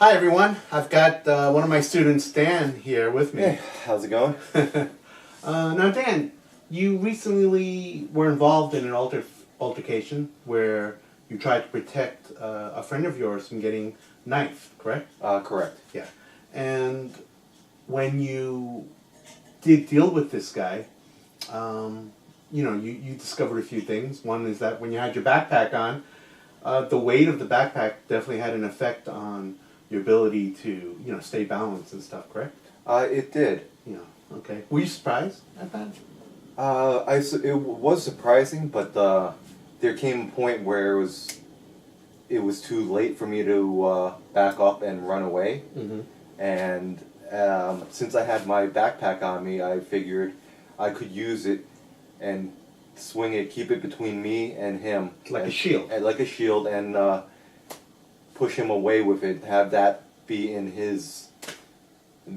Hi everyone, I've got one of my students, Dan, here with me. Hey, how's it going? Now Dan, you recently were involved in an altercation where you tried to protect a friend of yours from getting knifed, correct? Correct. Yeah. And when you did deal with this guy, you discovered a few things. One is that when you had your backpack on, the weight of the backpack definitely had an effect on your ability to, stay balanced and stuff, correct? It did. Yeah. Okay. Were you surprised at that? It was surprising, but there came a point where it was too late for me to back up and run away. Mm-hmm. And since I had my backpack on me, I figured I could use it and swing it, keep it between me and him, Like a shield. like a shield, and push him away with it. Have that be in his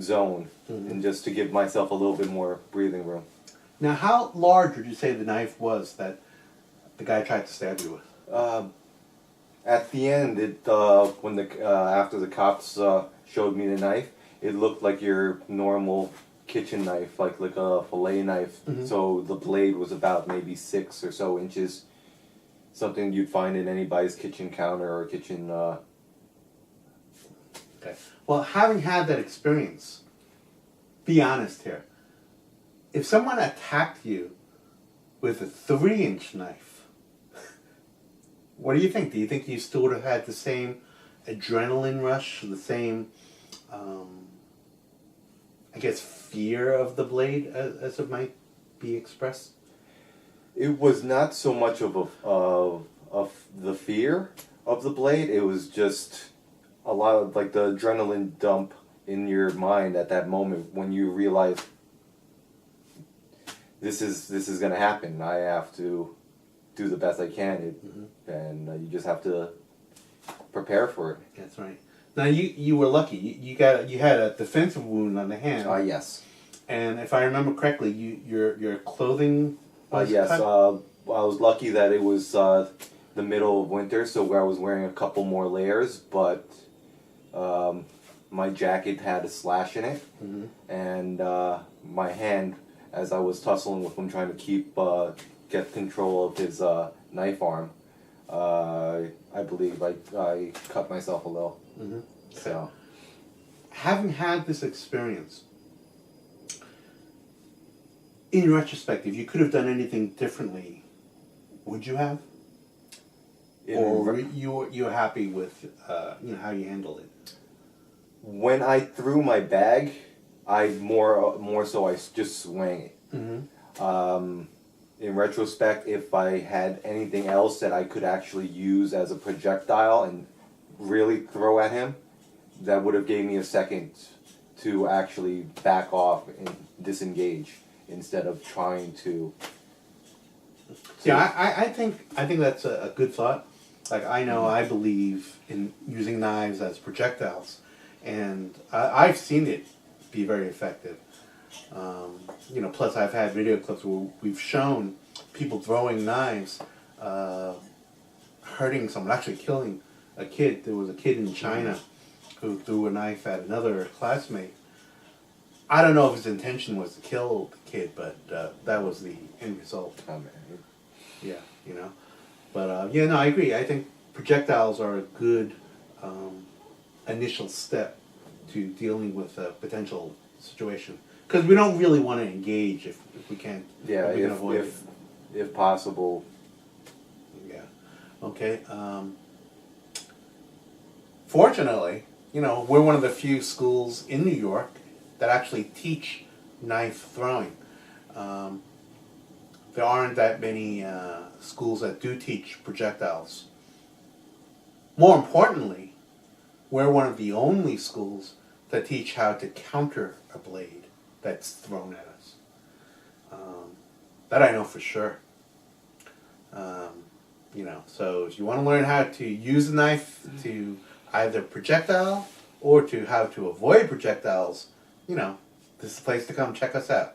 zone, Mm-hmm. and just to give myself a little bit more breathing room. Now, how large would you say the knife was that the guy tried to stab you with? At the end, when after the cops showed me the knife, it looked like your normal kitchen knife, like a fillet knife. Mm-hmm. So the blade was about maybe 6 or so inches, something you'd find in anybody's kitchen counter or kitchen. Okay. Well, having had that experience, be honest here. If someone attacked you with a 3-inch knife, what do you think? Do you think you still would have had the same adrenaline rush, the same, fear of the blade as it might be expressed? It was not so much of the fear of the blade. It was just a lot of like the adrenaline dump in your mind at that moment when you realize this is gonna happen. I have to do the best I can, and you just have to prepare for it. That's right. Now you were lucky. You had a defensive wound on the hand. Yes. And if I remember correctly, your clothing was Yes. cut? I was lucky that it was the middle of winter, so where I was wearing a couple more layers, but my jacket had a slash in it, Mm-hmm. and my hand, as I was tussling with him, trying to get control of his knife arm, I believe I cut myself a little. Mm-hmm. So, Having had this experience, in retrospect, if you could have done anything differently, would you have? Or were you happy with how you handled it? when I threw my bag, I more so I just swang it. Mm-hmm. In retrospect, if I had anything else that I could actually use as a projectile and really throw at him, that would have gave me a second to actually back off and disengage instead of trying to. Yeah, I think that's a good thought. Like, I know I believe in using knives as projectiles, and I've seen it be very effective. Plus I've had video clips where we've shown people throwing knives, hurting someone, actually killing a kid. There was a kid in China who threw a knife at another classmate. I don't know if his intention was to kill the kid, but that was the end result. Yeah, But I agree. I think projectiles are a good initial step to dealing with a potential situation. Because we don't really want to engage if we can. Yeah, if we can avoid it. if possible. Yeah. Okay. Fortunately, we're one of the few schools in New York that actually teach knife throwing. There aren't that many schools that do teach projectiles. More importantly, we're one of the only schools that teach how to counter a blade that's thrown at us. That I know for sure. So if you want to learn how to use a knife to either projectile or to how to avoid projectiles, this is the place to come check us out.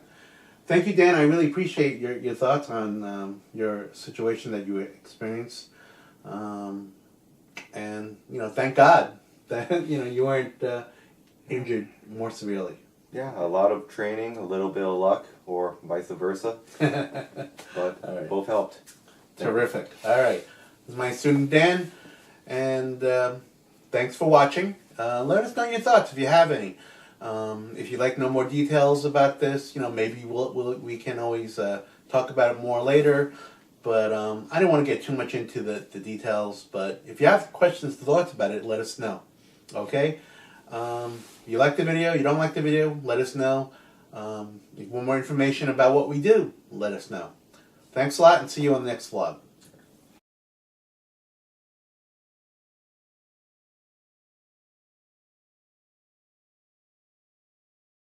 Thank you, Dan. I really appreciate your thoughts on your situation that you experienced. And, thank God that you weren't injured more severely. Yeah, a lot of training, a little bit of luck, or vice versa. But All right. both helped. Terrific. All right. This is my student Dan, and thanks for watching. Let us know your thoughts if you have any. If you'd like to know more details about this, maybe we can always talk about it more later. But I didn't want to get too much into the details. But if you have questions, thoughts about it, let us know. Okay? You like the video, you don't like the video, let us know. If you want more information about what we do, let us know. Thanks a lot, and see you on the next vlog.